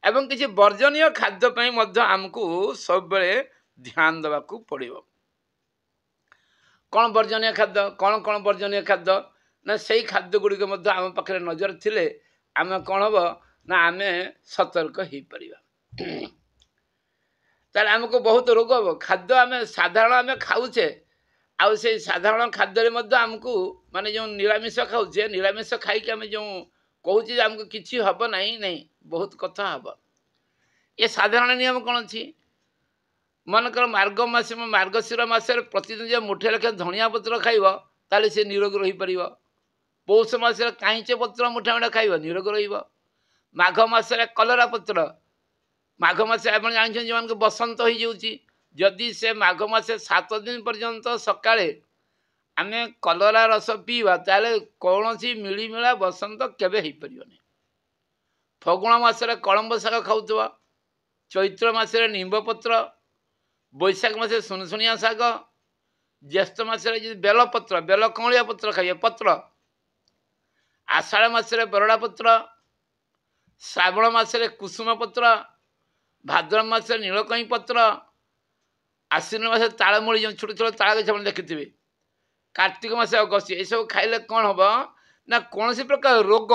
Speaker 1: एवं किसी वर्जनीय खाद्य आमको सब ध्यान देवाक पड़ो। कौन वर्जनीय खाद्य कौन कौन वर्जनीय खाद्य ना से खाद्य गुड़िक आम पाखे नजर थिले आम कौन हम ना आम सतर्क हो पार। तार आमको बहुत रोग हम खाद्य आम साधारण आम खाऊे आउ से साधारण खाद्य आमको माने जो निरामिष खाऊे निरामिष खाई आम जो कहूँ आमको किसी हम ना नहीं बहुत कथा हम। ये साधारण नियम कौन अच्छी मनकर मार्गशीर मसर प्रतिदिन जो मुठे लेखे धनिया पत्र खाइब ताले से निरोग रही पार। पौष मसरे काईचे पत्र मुठा मुठा खाइब निरोग रहिब। माघ मसरे कलरा पत्र माघ मस आप जानते जो मान बसंत हो जाऊँगी जदि से माघ मसे 7 दिन पर्यंत सकाळे आम कलरा रस पीवा ताले कौन सी मिलीमिला बसंत केबे हो पारिबनी। फगुण मसरे कलम्ब शाग खाऊथबा चैत्र मसरे निंब पत्र बैशाख मसे सुनसुनिया शाग ज्येष्ठ मसरे बेल पत्र बेल कौलिया पत्र खाइए पत्र आषाढ़ मसरे बरड़ा पत्र श्रावण मसरे कुसुम पत्र भाद्र मसरे नीलकई पत्र आश्विन मस तालमूली जो छोट छोट ताल गछ देखिथे कार्तिक मस अगस्त ये सब खाइले कौन हम ना कौन सी प्रकार रोग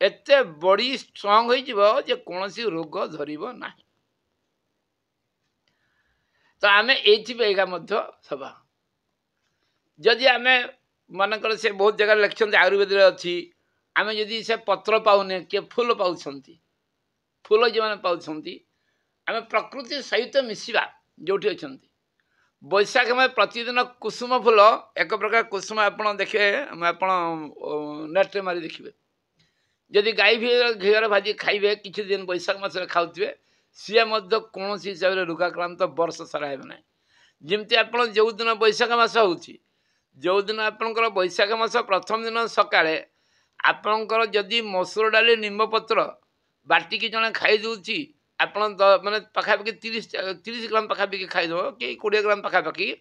Speaker 1: एत बड़ी स्ट्रंग हो कौन सी रोग धरब ना। तो आम ये सभा जदि आम मनकर से बहुत जगह लिखते आयुर्वेद अच्छी आम जदि से पत्र पाने किए फूल पाँच फूल जो मैंने पाँच आम प्रकृति सहित मिसवा जो अच्छा बैशाख में प्रतिदिन कुसुम फूल एक प्रकार कुसुम आप देखिए आप नेट मारी देखिए जदि गाई घीर भाजी खाइबे किसी दिन बैशाख मसरे खाऊे सी कौन हिसाब से रोगाक्रांत वर्ष सारा है ना। जमती आप जो दिन बैशाख मस हो जो दिन आपंकर बैशाख मस प्रथम दिन सकाळे आपंकर जदि मसूर डाली निम्ब पत्र बाटिकी जड़े खाईदे आप माने पखापाखि 30 ग्राम पखापाखि खाईदेव कि 20 ग्राम पखापाखि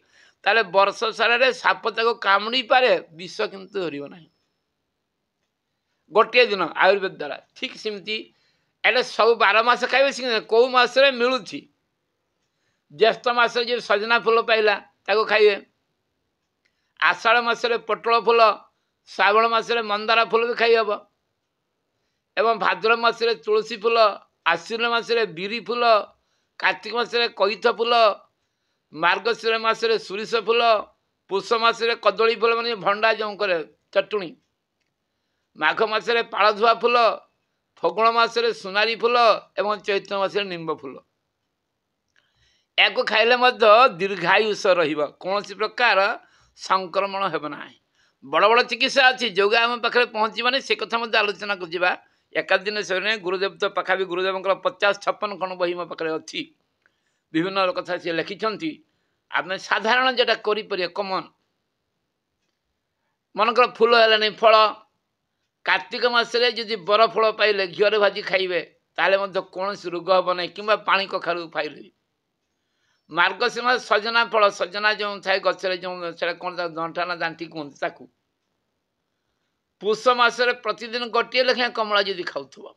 Speaker 1: ताले वर्ष सारे साप ताको कामुड़ी पारे विष किंतु धरब ना गोटे दिन आयुर्वेद द्वारा। ठीक सेमती एटे सब 12 मास खाइबे कौ मसरे मिलूँ ज्येष्ठ मस जो सजना फूल पाइला ताको खाइबे आषाढ़ मसरे पटल फूल श्रावण मसरे मंदार फूल भी खाई हम एवं भाद्र मसरे तुलसी फूल आश्विन मसरे बीरी फूल कार्तिक मसरे कईथ फूल मार्गशीर मसरे सुरिश फूल पुष मसरे कदली फूल माने भंडा जो करे चटुणी माघ मसरे पालधुआ फूल फगुण मसरे सुनारी फूल एवं चैत्र मसरे निम्ब फूल या खाइले दीर्घायुष कौन प्रकार संक्रमण होना। बड़ बड़ चिकित्सा अच्छी जो आम पाखे पहुँचने से कथा आलोचना कर एका दिन से गुरुदेव तो पाखापि गुरुदेव 50-56 खंड बही मो पाखे अच्छी विभिन्न कथा सी लिखिंट आम साधारण जेटा कर कमन मनकर फूल है नहीं फल कार्तिक मसरे जदि बर फल पाइले घीरे भाजी खाइबे ताले कौन रोग हम ना कि पानी कखारू पाइले मार्गशीर मास सजना फल सजना जो थाए गचरे जो कौन दंठा ना दांठी कहते पुष मसरे प्रतिदिन गोटे लेखा कमला जदि खाऊ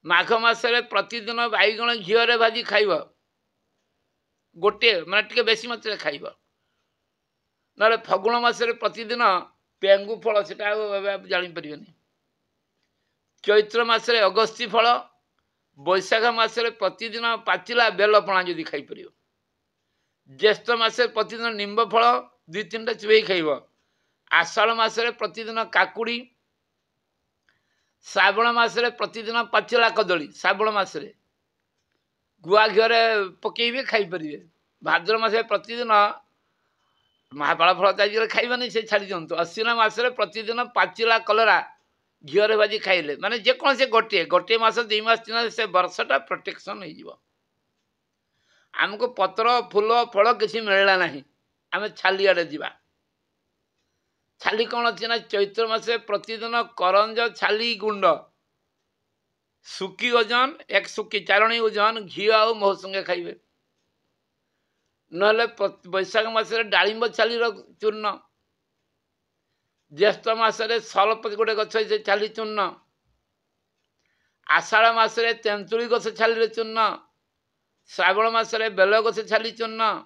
Speaker 1: माघ मसरे प्रतिदिन बैगण घीरे भाजी खाइब गोटे माने टिके बेसी मात्रा खाइब ना फगुण मसरे प्रतिदिन पेंगु फल से जापर चैत्र मसरे अगस्ती फल बैशाख मसरे प्रतिदिन पाचिला बेलपणा जदि खाईपर ज्येष्ठ मसरे प्रतिदिन निम्ब फल 2-3टा चुबई खाइब आषाढ़ मसरे प्रतिदिन काकुड़ी श्रावण मसरे प्रतिदिन पाचिला कदली श्रावण मसरे गुआ घीरे पकईबे खाईपर भाद्र मसरे प्रतिदिन महाफल फल खाइबानी से छाड़ी दिंतु अश्विन मसरे प्रतिदिन पाचिला कलरा घीरे भाजी खाइले माने जेकोसी गोटे गोटे मास 2 मास 3 मास से वर्षटा प्रोटेक्शन हो आमको पत्र फूल फल किसी मिलला ना आम छाली आड़े जा छाली कौन अच्छी ना चैत्र मासे प्रतिदिन करंज छाली गुंड सुकी ओजन 1 सुकी चारणी ओजन घी आउ मह संगे खाइबे नहले बैशाख मसरे डालिंब छाली चूर्ण ज्येष्ठ मसरे सलपति गोटे गछ से छाली चूर्ण आषाढ़ मासरे तेंतुली गछ छाली चूर्ण, श्रावण मासरे बेल गछ छाली चूर्ण,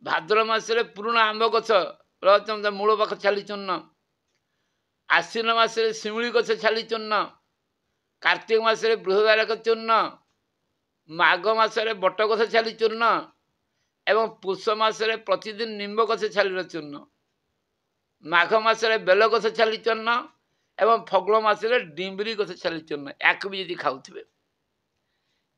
Speaker 1: भाद्र मासरे पुराणा आंब गछ मूल पाख छाली चूर्ण, आश्विन मासरे शिमुली गछ छाली चूर्ण, कार्तिक मासरे बृहदारक चूर्ण, माघ मासरे बट गछ छाली चूर्ण एवं पुष मासरे प्रतिदिन निम्ब गछ छाली चूर्ण, माघ मासरे बेल गछ छाली चूर्ण एवं फगुण मासरे डिम्बरी गछ छाली चूर्ण या भी यदि खाऊे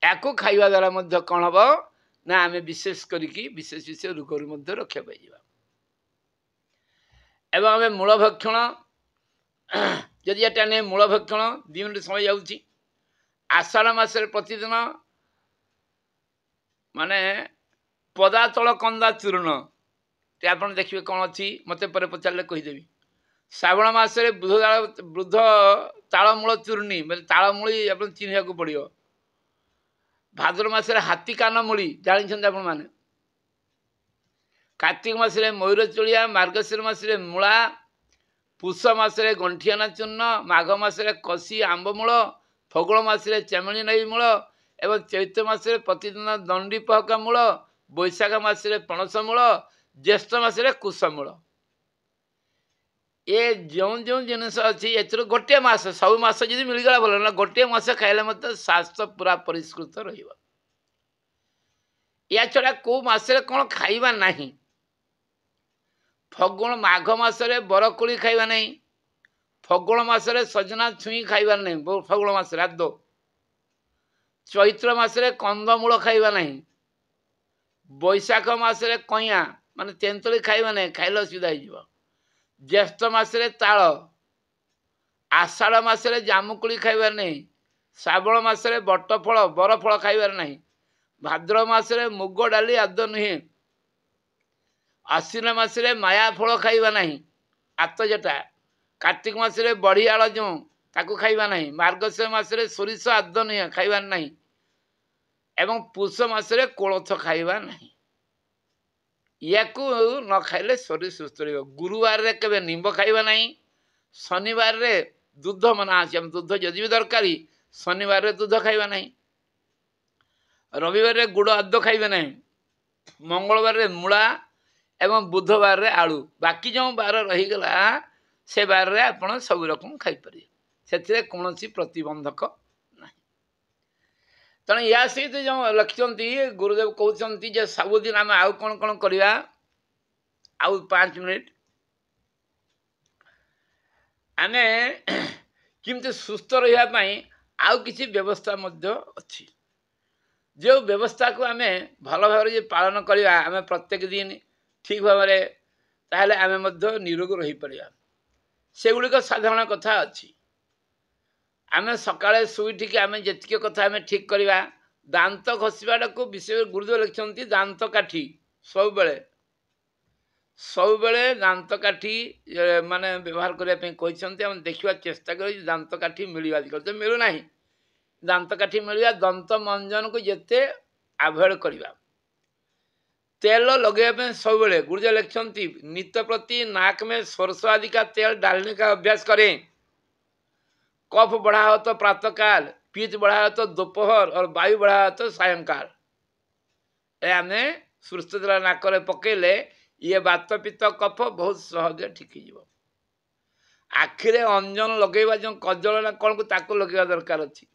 Speaker 1: या खाइबा द्वारा मध्य कौन हम ना आम विशेष करके विशेष विशेष रोगरू रक्षा पाई एवं आम मूल भक्षण जदि एटा नहीं मूल भक्षण 2 मिनिट समय जाऊँगी आषाढ़ मासरे प्रतिदिन माने पदातल कंदा चूर्ण आप देखिए कौन अच्छी मत पर पचारे कहीदेवी। श्रावण मासरे वृद्ध तालमूल चूर्णी मतलब तालमूली आप चिन्ह को पड़ो। भाद्र मासरे हाथी कान मूली जानते आपण मैंने। कार्तिक मासरे मयूर चुड़िया, मार्गशीर मासरे मूला, पुष मासरे गंठियाना चूर्ण, माघ मासरे कसी आंबमूल, फगुण मासरे चेमणी नई मूल एवं चैत्र मासरे प्रतिदिन दंडी पहका मूल, बैशाख मासरे पणस मूल, ज्येष्ठ मासरे कुशमूल। ये जो जो जिनस अच्छी एथर गोटे मास सब मास जी मिलगला भल ना गोटे मास खाइले मत स्वास्थ्य पूरा परिष्कृत रहा। या छड़ा को मासरे कौन खाइबा नहीं। फगुण माघ मासरे बरकोली खाइबा नहीं, फगुण मासरे सजना छुई खाइबार नहीं फगुण मासरे आदो, चैत्र मासरे कंदमूल खाइबा नहीं, बैशाख मासरे कइया माने तेंतुली खाइबा नहीं खाइले असुविधा हो, ज्येष्ठ मासरे ताल, आषाढ़ मासरे जामुकुड़ी खाइबार नहीं, श्रावण मासरे बटफल बरफल खाइबार नहीं, भाद्र मासरे मुग डाली आदो नुहे, आश्विन मासरे माया फल खाइबा नहीं आत जेटा, कार्तिक मासरे बढ़ी आड़ जो ताकू खाइबा नहीं, मार्गशीर मासरे सोरिष आदो नुहे खाइबार नहीं एवं पुष मासरे कोलथ खाइबा नहीं। या न खाइले शरीर सुस्थ रह। गुरुवार रे केबे निम्ब खाइबा नहीं, शनिवार रे दूध मना आसी दूध जदि भी दरकारी शनिवार रे दूध खाइबा नहीं, रविवार रे गुड़ आदो खाइबा नहीं, मंगलवार रे मूला एवं बुधवार रे आलू बाकी जो बार रहीगला से बार रे आपण सब रकम खाई पारे से कौन प्रतिबंधक ना। तेणु या सहित जो लिखिंट गुरुदेव कहते सबुदिन आम आउ कौन कौन करवा आउ 5 मिनिट आम किमती सुस्थ रही आउ किसी व्यवस्था अच्छी जो व्यवस्था को आम भल भाव पालन करवा आम प्रत्येक दिन ठीक भाव ताहले आम निरोग रही पार से गुड़िक साधारण कथा अच्छी। आम सकाळे शुईठिक आम जी कथा आम ठीक करवा दांत घषवाटा को विषय गुरुदेव लिखिंट दांत काठी सब बेले दांत काठी माने व्यवहार करने देखा चेष्टा कर दांत काठी मिलवा तो मिलूना दांत काठी मिलवा दंत मंजन को जिते आभोड करवा तेल लगे सब बेले गुरुदेव लिखिंट नित्य प्रति नाक में सरसों आदि का तेल डालने का अभ्यास करें। कफ बढ़ा हो तो प्रातःकाल, पित्त बढ़ा हो तो दोपहर और वायु बढ़ा हो तो सायंकाल। आम सुस्थ नाक पकेले ये बात पित्त कफ बहुत सहज ठीक हो। आखिरे अंजन लगेवा जो कजल ना कौन को ताको लगेवा दरकार अच्छी।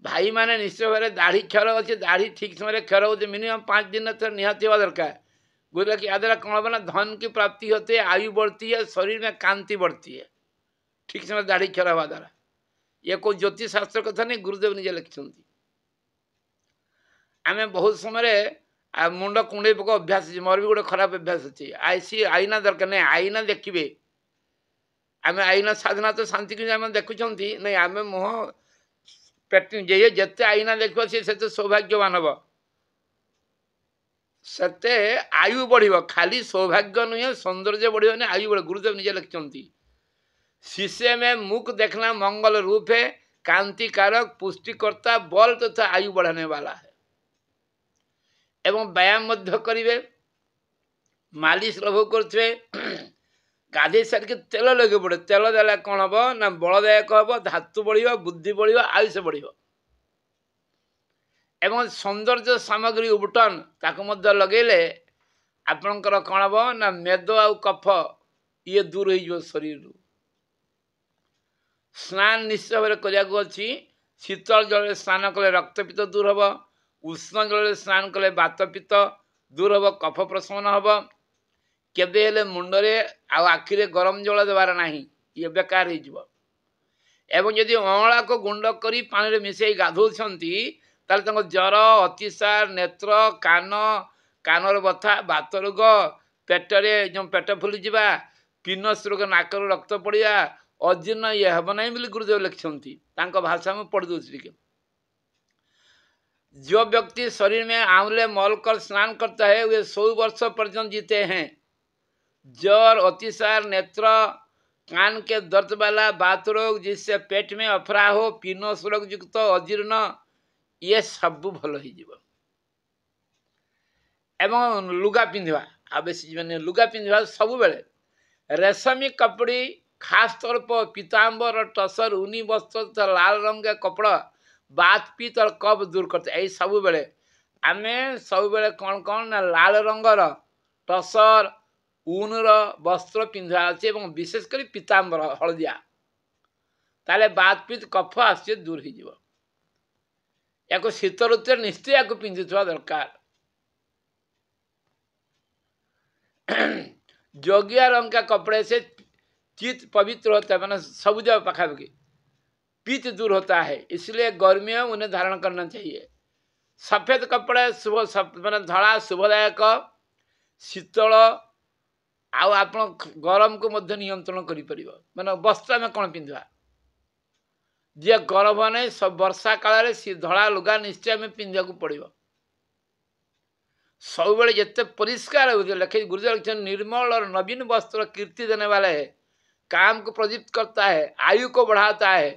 Speaker 1: भाई माने निश्चय भाव दाढ़ी क्षर अच्छे दाढ़ी ठीक समय क्षर हो मिनिमम 5 दिन थर निहत होगा दरकार। गुरुदेव कि याद कौन होगा ना धन की प्राप्ति होती है, आयु बढ़ती है, शरीर में कांति बढ़ती है ठीक समय दाढ़ी क्षर हवा द्वारा। ये कोई ज्योतिष शास्त्र कथा नहीं, गुरुदेव निजे लिखिंट। आम बहुत समय मुंड कुंडे पक अभ्यास अच्छे मोर भी गोटे खराब अभ्यास अच्छे आईसी आईना दरकार नहीं आईना देखिए आम आईना साधना तो शांति की देखुं नहीं आम मुह पेट जे जिते आईना देखो सी से सौभाग्यवान हम से आयु बढ़ खाली सौभाग्य नुहे सौंदर्य बढ़ आयु बढ़। गुरुदेव निजे लिखिंट शीशे में मुख देखना मंगल रूप है, कांतिकारक पुष्टिकर्ता बल तथा आयु बढ़ाने वाला है। एवं व्यायाम मध्य करेंगे, मालिश लघु करें, ଗାଧେଇ ସାରିକି ତେଲ ଲଗେଇ ପଡ଼େ। ତେଲ ଦେଲେ କ'ଣ ହେବ ନା ବଳଦାୟକ ହେବ, ଧାତୁ ବଢ଼ିବ, ବୁଦ୍ଧି ବଢ଼ିବ, ଆୟୁଷ ବଢ଼ିବ। ଏବଂ ସୌନ୍ଦର୍ଯ୍ୟ ସାମଗ୍ରୀ ଉବୁଟନ ତାକୁ ମଧ୍ୟ ଲଗେଇଲେ ଆପଣଙ୍କର କ'ଣ ହେବ ନା ମେଦ ଆଉ କଫ ଇଏ ଦୂର ହେଇଯିବ ଶରୀରରୁ। ସ୍ନାନ ନିଶ୍ଚୟ ଭାବରେ କରିବାକୁ ଅଛି। ଶୀତଳ ଜଳରେ ସ୍ନାନ କଲେ ରକ୍ତପିତ୍ତ ଦୂର ହେବ, ଉଷ୍ଣ ଜଳରେ ସ୍ନାନ କଲେ ବାତପିତ୍ତ ଦୂର ହେବ, କଫ ପ୍ରଶମନ ହେବ। କେବେ ହେଲେ ମୁଣ୍ଡରେ ଆଉ ଆଖିରେ ଗରମ ଜଳ ଦେବାର ନାହିଁ, ଇଏ ବେକାର ହେଇଯିବ। ଏବଂ ଯଦି ଅଁଳାକୁ ଗୁଣ୍ଡ କରି ପାଣିରେ ମିଶାଇ ଗାଧଉଛନ୍ତି ତାହେଲେ ତାଙ୍କ ଜ୍ୱର, ଅତିସାର, ନେତ୍ର, କାନର ବଥା, ବାତ ରୋଗ, ପେଟରେ ଯେଉଁ ପେଟ ଫୁଲିଯିବା, ପିନସ୍ ରୋଗ, ନାକରୁ ରକ୍ତ ପଡ଼ିବା, ଅଜୀର୍ଣ୍ଣ ଇଏ ହେବ ନାହିଁ ବୋଲି ଗୁରୁଦେବ ଲେଖିଛନ୍ତି। ତାଙ୍କ भाषा में पढ़ दूसरी के। जो व्यक्ति शरीर में आंवले मल कर स्नान करता है वे 100 वर्ष पर्यंत जीते हैं। ज्वर, अतिसार, नेत्र, कान के दर्द वाला, बात रोग जिससे पेट में अफरा हो, पिनस रोग युक्त अजीर्ण ये सब भल हो। एवं लुगा पिंधा आ बेसी मैंने लुगा पिंधा सब बेले रेशमी कपड़ी खास तौर पर पीताम्बर, टसर, ऊनी वस्त्र तथा लाल रंग के कपड़ा बात पीत और कफ दूर करते। यही सब बेले आम सब बेले कौन कौन ना लाल रंगर टसर ऊनर वस्त्र पिंधा अच्छे विशेषकर पीताम्बर हलदिया ताले बात पीत कफ आस दूर हो। शीत ऋतु निश्चय या पिंधुवा दरकार। जोगिया रंग का कपड़े से चित्त पवित्र होता है, मैंने सबुज पाखापाखि पीत दूर होता है, इसलिए गर्मियों में उन्हें धारण करना चाहिए। सफेद कपड़े शुभ मैंने धड़ा शुभदायक शीतल आउ आप गरम को मध्य नियंत्रण करें। मैंने वस्त्र में कौन पिंधा जी गरम नहीं सब वर्षा काल सी धड़ा लुगा निश्चय में पिंधा को पड़ो। सब बड़े जिते परिष्कार होते लिखे गुरुदेव लिखते निर्मल और नवीन वस्त्र कीर्ति देने वाला है, काम को प्रदीप्त करता है, आयु को बढ़ाता है,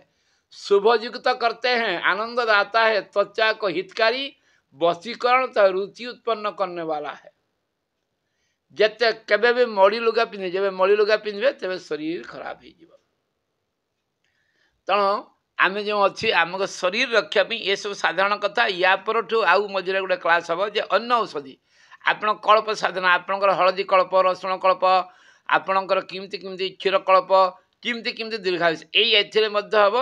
Speaker 1: शुभयुक्त करते हैं, आनंद दाता है, त्वचा को हितकारी, वशीकरण तथा रुचि उत्पन्न करने वाला है। जिते केबे भी मड़ी लुगा पिंधे जब मड़ी लुगा पिंधे तेरे शरीर खराब हो। तेणु आम जो अच्छी आम शरीर रक्षा ये सब साधारण कथा। या परठू आउ मझे गोटे क्लास हम जे अन्न औषधि आपण कल्प साधना आपणकर हलदी कल्प, रसुण कल्प, आपणकर किमती किमती क्षीर कल्प किमती किमती दीर्घायुष ये हम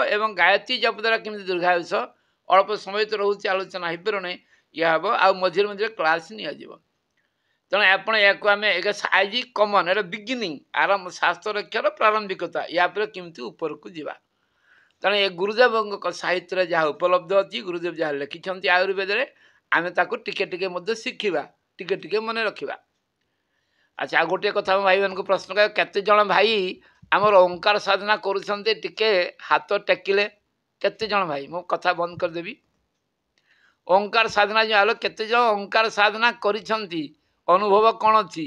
Speaker 1: एवं गायत्री जप द्वारा किमती दीर्घायुष अल्प समय तो रोचे आलोचना हो पार ना यह हम आ मझे मझे क्लास नि तेणु आपण या आज कमन ए बिगिनिंग आरंभ शास्त्र रक्षार प्रारंभिकता या किमती ऊपर को जीवा। तेणु ये गुरुदेव साहित्य जहाँ उपलब्ध अच्छी गुरुदेव जहाँ लिखिं आयुर्वेद आम टिके टिके शिखा टिके टिके मन रखा। अच्छा आ गोटे कथा भाई मान को प्रश्न कर केते जन भाई आमर ओंकार साधना करुँचे टिके हाथ टेकिले केते जन भाई मो कथा बंद करदेवी। ओंकार साधना जो आलो केते जन ओंकार साधना करिसंती अनुभव कौन अच्छी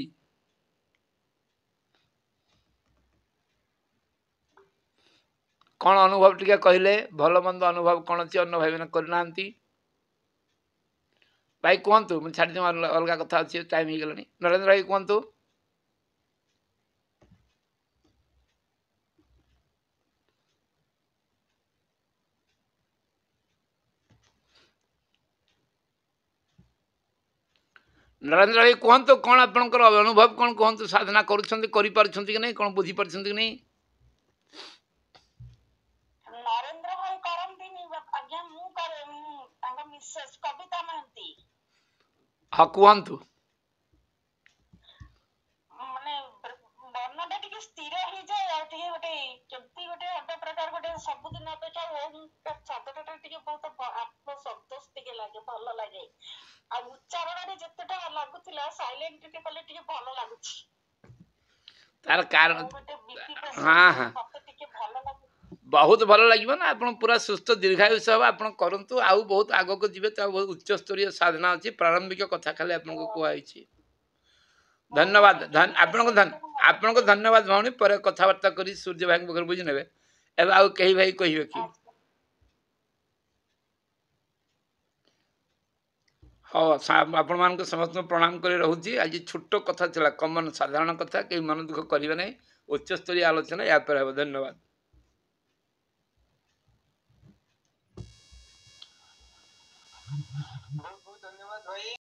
Speaker 1: कौन अनुभव टिके कहले भल मंद अनुभव कौन अच्छी अन्न भाई मैंने करना भाई कहतु मुझे छाड़ी अलग कथा अच्छी टाइम हो गलानी। नरेंद्र भाई कहतु। नरेंद्र भाई कहतु कौन आपंकर अनुभव कौन कहतु साधना करुँच कि नहीं कौन बुझी पार्टी कि नहीं। हाँ कहतु तार कारण हाँ हाँ बहुत भल लगे ना आप पूरा सुस्थ दीर्घायुष हम आप करूँ आउ बहुत आग को जी बहुत उच्च स्तरीय साधना अच्छी प्रारंभिक कथा खाली आपको कहुई। धन्यवाद आपन को धन्यवाद भौणी पर कथबार्ता कर सूर्य भाई घर बुझी ने एवं आउ कही भाई कहे कि हाँ आपण मान समस्त प्रणाम कर रोचे। आज छोट कथा चला कमन साधारण कथा कहीं मन दुख करेंगे ना ଉଚ୍ଚସ୍ତରୀୟ ଆଲୋଚନା ୟା ପରେ ହେବ। ଧନ୍ୟବାଦ।
Speaker 2: बहुत बहुत धन्यवाद भाई।